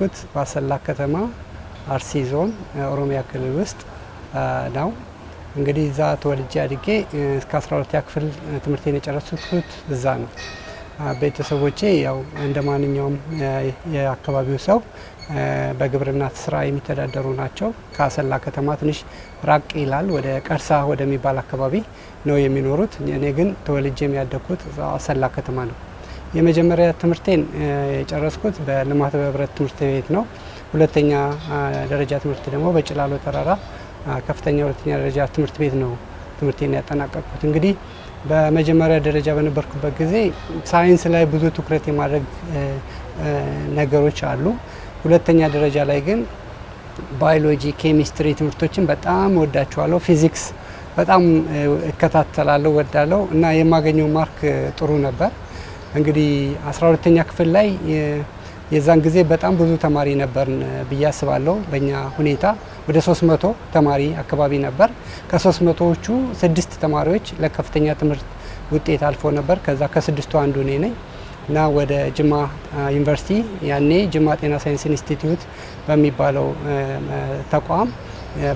ያደግኩት በአሰላ ከተማ አርሲ ዞን ኦሮሚያ ክልል ውስጥ ነው። እንግዲህ እዛ ተወልጄ አድጌ እስከ 12ኛ ክፍል ትምህርቴን የጨረስኩት እዛ ነው። ቤተሰቦቼ ያው እንደማንኛውም የአካባቢው ሰው በግብርና ስራ የሚተዳደሩ ናቸው። ከአሰላ ከተማ ትንሽ ራቅ ይላል፣ ወደ ቀርሳ ወደሚባል አካባቢ ነው የሚኖሩት። እኔ ግን ተወልጄ ያደግኩት አሰላ ከተማ ነው። የመጀመሪያ ትምህርቴን የጨረስኩት በልማት በህብረት ትምህርት ቤት ነው። ሁለተኛ ደረጃ ትምህርት ደግሞ በጭላሎ ተራራ ከፍተኛ ሁለተኛ ደረጃ ትምህርት ቤት ነው ትምህርቴን ያጠናቀቅኩት። እንግዲህ በመጀመሪያ ደረጃ በነበርኩበት ጊዜ ሳይንስ ላይ ብዙ ትኩረት የማድረግ ነገሮች አሉ። ሁለተኛ ደረጃ ላይ ግን ባዮሎጂ፣ ኬሚስትሪ ትምህርቶችን በጣም ወዳቸዋለሁ። ፊዚክስ በጣም እከታተላለሁ፣ ወዳለሁ እና የማገኘው ማርክ ጥሩ ነበር። እንግዲህ 12ኛ ክፍል ላይ የዛን ጊዜ በጣም ብዙ ተማሪ ነበር ብዬ አስባለሁ። በእኛ ሁኔታ ወደ 300 ተማሪ አካባቢ ነበር። ከ300ዎቹ 6 ተማሪዎች ለከፍተኛ ትምህርት ውጤት አልፎ ነበር። ከዛ ከ6ቱ አንዱ እኔ ነኝ እና ወደ ጅማ ዩኒቨርሲቲ ያኔ ጅማ ጤና ሳይንስ ኢንስቲትዩት በሚባለው ተቋም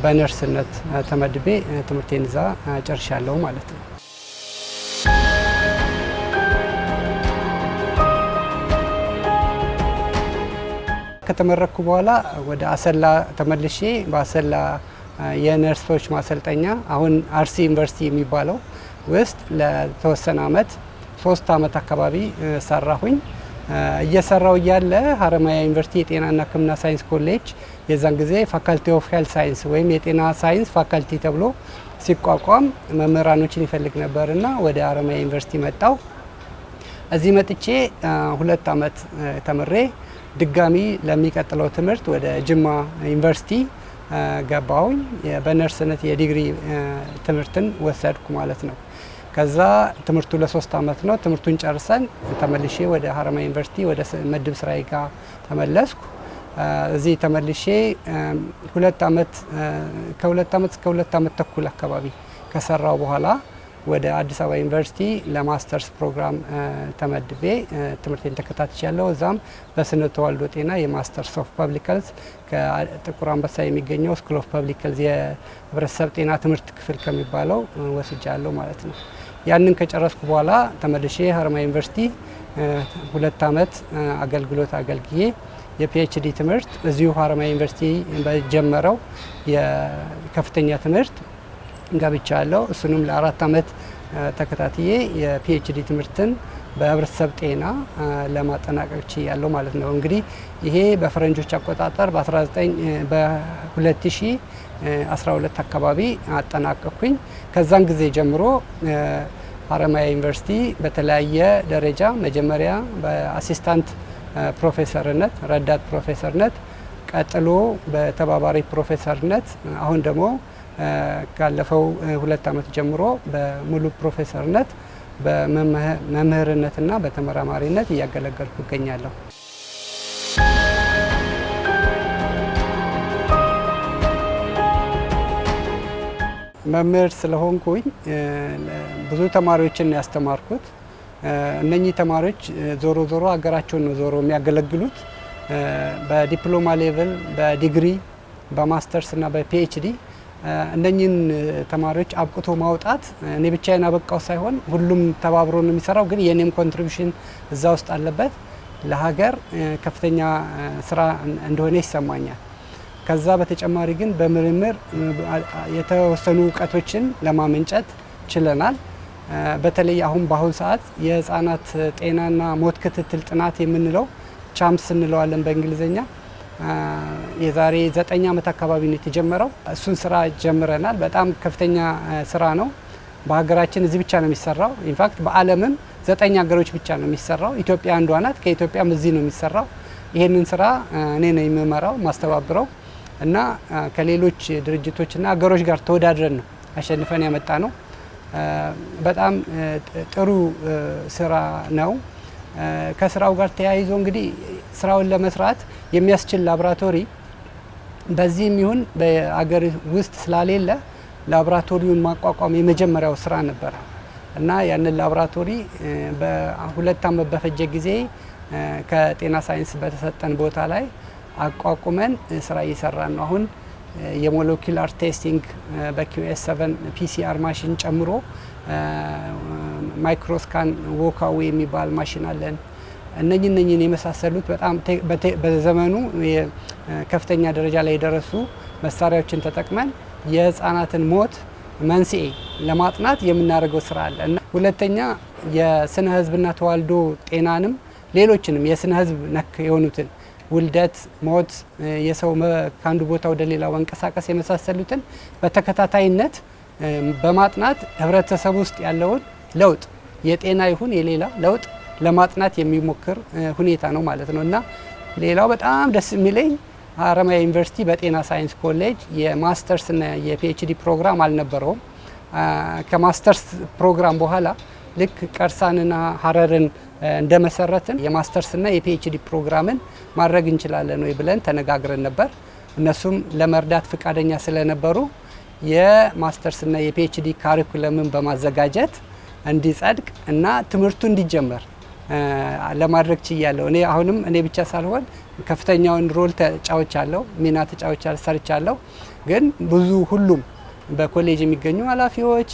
በነርስነት ተመድቤ ትምህርቴን እዛ ጨርሻለሁ ማለት ነው። ከተመረኩ በኋላ ወደ አሰላ ተመልሼ በአሰላ የነርሶች ማሰልጠኛ አሁን አርሲ ዩኒቨርሲቲ የሚባለው ውስጥ ለተወሰነ አመት 3 አመት አካባቢ ሰራሁኝ። እየሰራው እያለ ሀረማያ ዩኒቨርሲቲ የጤናና ሕክምና ሳይንስ ኮሌጅ የዛን ጊዜ ፋካልቲ ኦፍ ሄልት ሳይንስ ወይም የጤና ሳይንስ ፋካልቲ ተብሎ ሲቋቋም መምህራኖችን ይፈልግ ነበርና ወደ ሀረማያ ዩኒቨርሲቲ መጣው። እዚህ መጥቼ 2 አመት ተምሬ ድጋሚ ለሚቀጥለው ትምህርት ወደ ጅማ ዩኒቨርሲቲ ገባሁኝ። በነርስነት የዲግሪ ትምህርትን ወሰድኩ ማለት ነው። ከዛ ትምህርቱ ለ3 አመት ነው። ትምህርቱን ጨርሰን ተመልሼ ወደ ሀረማያ ዩኒቨርሲቲ ወደ ምድብ ስራዬ ጋር ተመለስኩ። እዚህ ተመልሼ 2 አመት ከ2 አመት እስከ 2 አመት ተኩል አካባቢ ከሰራው በኋላ ወደ አዲስ አበባ ዩኒቨርሲቲ ለማስተርስ ፕሮግራም ተመድቤ ትምህርቴን ተከታትያለሁ። እዛም በስነ ተዋልዶ ጤና የማስተርስ ኦፍ ፐብሊክ ሄልዝ ከጥቁር አንበሳ የሚገኘው ስኩል ኦፍ ፐብሊክ ሄልዝ የህብረተሰብ ጤና ትምህርት ክፍል ከሚባለው ወስጃለሁ ማለት ነው። ያንን ከጨረስኩ በኋላ ተመልሼ ሀረማያ ዩኒቨርሲቲ 2 አመት አገልግሎት አገልግዬ የፒኤችዲ ትምህርት እዚሁ ሀረማያ ዩኒቨርሲቲ በጀመረው የከፍተኛ ትምህርት ገብቻለሁ። እሱንም ለ4 አመት ተከታትዬ የፒኤችዲ ትምህርትን በህብረተሰብ ጤና ለማጠናቀቅ ችያለሁ ማለት ነው። እንግዲህ ይሄ በፈረንጆች አቆጣጠር በ2012 አካባቢ አጠናቀቅኩኝ። ከዛን ጊዜ ጀምሮ ሀረማያ ዩኒቨርሲቲ በተለያየ ደረጃ መጀመሪያ በአሲስታንት ፕሮፌሰርነት፣ ረዳት ፕሮፌሰርነት፣ ቀጥሎ በተባባሪ ፕሮፌሰርነት አሁን ደግሞ ካለፈው 2 አመት ጀምሮ በሙሉ ፕሮፌሰርነት በመምህርነትና በተመራማሪነት እያገለገልኩ እገኛለሁ። መምህር ስለሆንኩኝ ብዙ ተማሪዎችን ያስተማርኩት። እነኚህ ተማሪዎች ዞሮ ዞሮ ሀገራቸውን ነው ዞሮ የሚያገለግሉት። በዲፕሎማ ሌቭል፣ በዲግሪ፣ በማስተርስ እና በፒኤችዲ እነኚህን ተማሪዎች አብቅቶ ማውጣት እኔ ብቻዬን አበቃው ሳይሆን ሁሉም ተባብሮ ነው የሚሰራው። ግን የኔም ኮንትሪቢዩሽን እዛ ውስጥ አለበት። ለሀገር ከፍተኛ ስራ እንደሆነ ይሰማኛል። ከዛ በተጨማሪ ግን በምርምር የተወሰኑ እውቀቶችን ለማመንጨት ችለናል። በተለይ አሁን በአሁኑ ሰዓት የህፃናት ጤናና ሞት ክትትል ጥናት የምንለው ቻምፕስ እንለዋለን በእንግሊዝኛ የዛሬ 9 አመት አካባቢ ነው የተጀመረው። እሱን ስራ ጀምረናል። በጣም ከፍተኛ ስራ ነው። በሀገራችን እዚህ ብቻ ነው የሚሰራው። ኢንፋክት በዓለምም 9 ሀገሮች ብቻ ነው የሚሰራው። ኢትዮጵያ አንዷ ናት። ከኢትዮጵያም እዚህ ነው የሚሰራው። ይሄንን ስራ እኔ ነው የምመራው ማስተባብረው እና ከሌሎች ድርጅቶችና ሀገሮች ጋር ተወዳድረን ነው አሸንፈን ያመጣ ነው። በጣም ጥሩ ስራ ነው። ከስራው ጋር ተያይዞ እንግዲህ ስራውን ለመስራት የሚያስችል ላቦራቶሪ በዚህም ይሁን በአገር ውስጥ ስላሌለ ላቦራቶሪውን ማቋቋም የመጀመሪያው ስራ ነበር እና ያንን ላቦራቶሪ በ2 አመት በፈጀ ጊዜ ከጤና ሳይንስ በተሰጠን ቦታ ላይ አቋቁመን ስራ እየሰራን ነው። አሁን የሞለኪውላር ቴስቲንግ በQS7 ፒሲአር ማሽን ጨምሮ ማይክሮስካን ዎካዊ የሚባል ማሽን አለን። እነኝን የመሳሰሉት በጣም በዘመኑ ከፍተኛ ደረጃ ላይ የደረሱ መሳሪያዎችን ተጠቅመን የህፃናትን ሞት መንስኤ ለማጥናት የምናደርገው ስራ አለ እና ሁለተኛ የስነ ህዝብና ተዋልዶ ጤናንም ሌሎችንም የስነ ህዝብ ነክ የሆኑትን ውልደት፣ ሞት፣ የሰው ከአንዱ ቦታ ወደ ሌላ መንቀሳቀስ የመሳሰሉትን በተከታታይነት በማጥናት ህብረተሰብ ውስጥ ያለውን ለውጥ የጤና ይሁን የሌላ ለውጥ ለማጥናት የሚሞክር ሁኔታ ነው ማለት ነው እና ሌላው በጣም ደስ የሚለኝ ሀረማያ ዩኒቨርሲቲ በጤና ሳይንስ ኮሌጅ የማስተርስ እና የፒኤችዲ ፕሮግራም አልነበረውም። ከማስተርስ ፕሮግራም በኋላ ልክ ቀርሳንና ሀረርን እንደመሰረትን የማስተርስ እና የፒኤችዲ ፕሮግራምን ማድረግ እንችላለን ወይ ብለን ተነጋግረን ነበር። እነሱም ለመርዳት ፈቃደኛ ስለነበሩ የማስተርስ እና የፒኤችዲ ካሪኩለምን በማዘጋጀት እንዲጸድቅ እና ትምህርቱ እንዲጀመር ለማድረግ ችያለሁ። እኔ ብቻ ሳልሆን ከፍተኛውን ሮል ተጫውቻለሁ፣ ሚና ሰርቻለሁ። ግን ሁሉም በኮሌጅ የሚገኙ ኃላፊዎች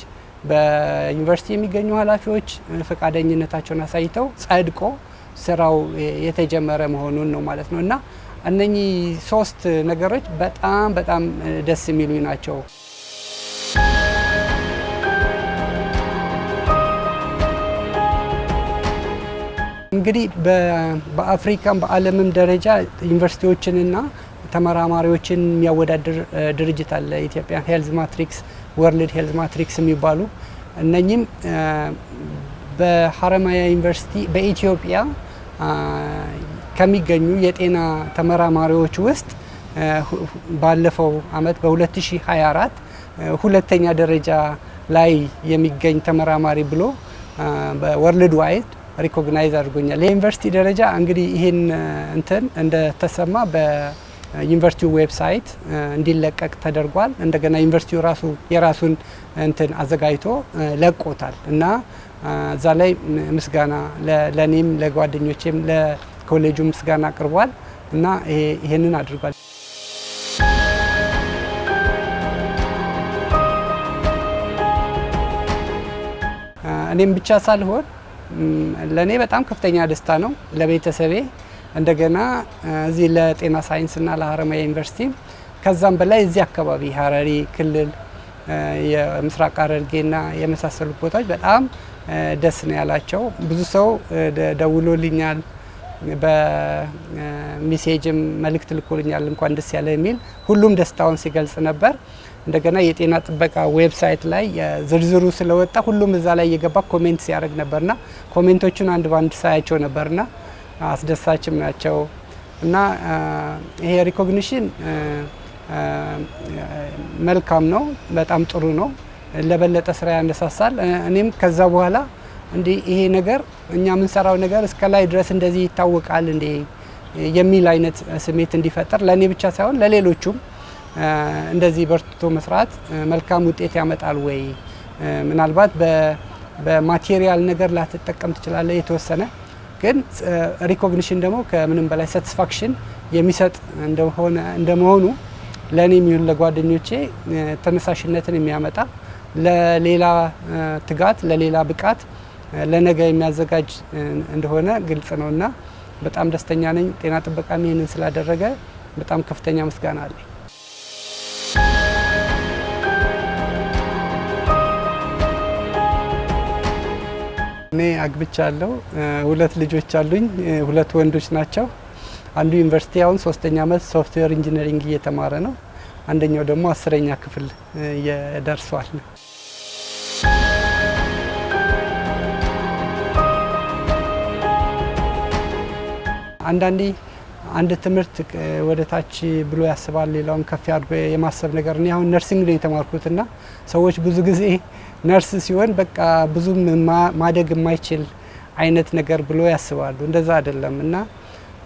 በዩኒቨርሲቲ የሚገኙ ኃላፊዎች ፈቃደኝነታቸውን አሳይተው ጸድቆ ስራው የተጀመረ መሆኑን ነው ማለት ነው እና እነኚህ 3 ነገሮች በጣም ደስ የሚሉኝ ናቸው። እንግዲህ በአፍሪካም በዓለምም ደረጃ ዩኒቨርሲቲዎችንና ተመራማሪዎችን የሚያወዳድር ድርጅት አለ። ኢትዮጵያን ሄልዝ ማትሪክስ፣ ወርልድ ሄልዝ ማትሪክስ የሚባሉ እነኚህም በሀረማያ ዩኒቨርሲቲ በኢትዮጵያ ከሚገኙ የጤና ተመራማሪዎች ውስጥ ባለፈው አመት በ2024 ሁለተኛ ደረጃ ላይ የሚገኝ ተመራማሪ ብሎ በወርልድ ዋይድ ሪኮግናይዝ አድርጎኛል። የዩኒቨርሲቲ ደረጃ እንግዲህ ይህን እንደተሰማ በዩኒቨርሲቲው ዌብሳይት እንዲለቀቅ ተደርጓል። እንደገና ዩኒቨርሲቲው የራሱን አዘጋጅቶ ለቆታል እና እዛ ላይ ምስጋና ለኔም ለጓደኞቼም ለኮሌጁ ምስጋና አቅርቧል እና ይሄንን አድርጓል። እኔም ብቻ ሳልሆን ለኔ በጣም ከፍተኛ ደስታ ነው፣ ለቤተሰቤ እንደገና እዚህ ለጤና ሳይንስና ለሀረማያ ዩኒቨርሲቲ ከዛም በላይ እዚህ አካባቢ ሀረሪ ክልል የምስራቅ ሐረርጌና የመሳሰሉት ቦታዎች በጣም ደስ ነው ያላቸው። ብዙ ሰው ደውሎልኛል፣ በሜሴጅም መልእክት ልኮልኛል እንኳን ደስ ያለ የሚል ሁሉም ደስታውን ሲገልጽ ነበር። እንደገና የጤና ጥበቃ ዌብሳይት ላይ ዝርዝሩ ስለወጣ ሁሉም እዛ ላይ የገባ ኮሜንት ሲያደርግ ነበርና ኮሜንቶቹን አንድ ባንድ ሳያቸው ነበርና አስደሳችም ናቸው እና ይሄ ሪኮግኒሽን መልካም ነው፣ በጣም ጥሩ ነው፣ ለበለጠ ስራ ያነሳሳል። እኔም ከዛ በኋላ ይሄ ነገር እኛ የምንሰራው ነገር እስከ ላይ ድረስ እንደዚህ ይታወቃል እንዴ የሚል አይነት ስሜት እንዲፈጠር ለእኔ ብቻ ሳይሆን ለሌሎቹም እንደዚህ በርትቶ መስራት መልካም ውጤት ያመጣል ወይ? ምናልባት በማቴሪያል ነገር ላትጠቀም ትችላለህ የተወሰነ፣ ግን ሪኮግኒሽን ደግሞ ከምንም በላይ ሳቲስፋክሽን የሚሰጥ እንደመሆኑ ለእኔም ይሁን ለጓደኞቼ ተነሳሽነትን የሚያመጣ ለሌላ ትጋት፣ ለሌላ ብቃት፣ ለነገ የሚያዘጋጅ እንደሆነ ግልጽ ነው እና በጣም ደስተኛ ነኝ። ጤና ጥበቃም ይህንን ስላደረገ በጣም ከፍተኛ ምስጋና አለኝ። እኔ አግብቻለሁ። 2 ልጆች አሉኝ። 2 ወንዶች ናቸው። አንዱ ዩኒቨርሲቲ አሁን 3ኛ ዓመት ሶፍትዌር ኢንጂነሪንግ እየተማረ ነው። አንደኛው ደግሞ 10ኛ ክፍል ደርሷል። አንዳንዴ አንድ ትምህርት ወደ ታች ብሎ ያስባል፣ ሌላውን ከፍ አድርጎ የማሰብ ነገር። እኔ አሁን ነርሲንግ ነው የተማርኩትና ሰዎች ብዙ ጊዜ ነርስ ሲሆን በቃ ብዙም ማደግ የማይችል አይነት ነገር ብሎ ያስባሉ። እንደዛ አይደለም እና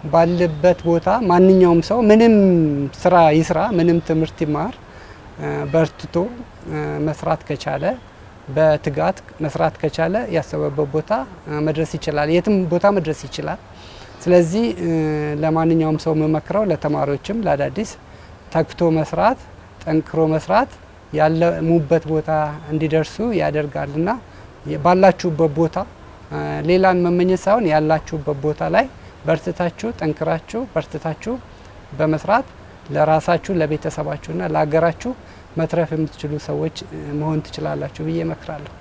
ባለበት ቦታ ማንኛውም ሰው ምንም ስራ ይስራ፣ ምንም ትምህርት ይማር፣ በርትቶ መስራት ከቻለ፣ በትጋት መስራት ከቻለ ያሰበበት ቦታ መድረስ ይችላል፣ የትም ቦታ መድረስ ይችላል። ስለዚህ ለማንኛውም ሰው መመክረው ለተማሪዎችም ለአዳዲስ ተግቶ መስራት ጠንክሮ መስራት ያለሙበት ቦታ እንዲደርሱ ያደርጋልና ባላችሁበት ቦታ ሌላን መመኘት ሳይሆን ያላችሁበት ቦታ ላይ በርትታችሁ ጠንክራችሁ በርትታችሁ በመስራት ለራሳችሁ ለቤተሰባችሁና ለሀገራችሁ መትረፍ የምትችሉ ሰዎች መሆን ትችላላችሁ ብዬ እመክራለሁ።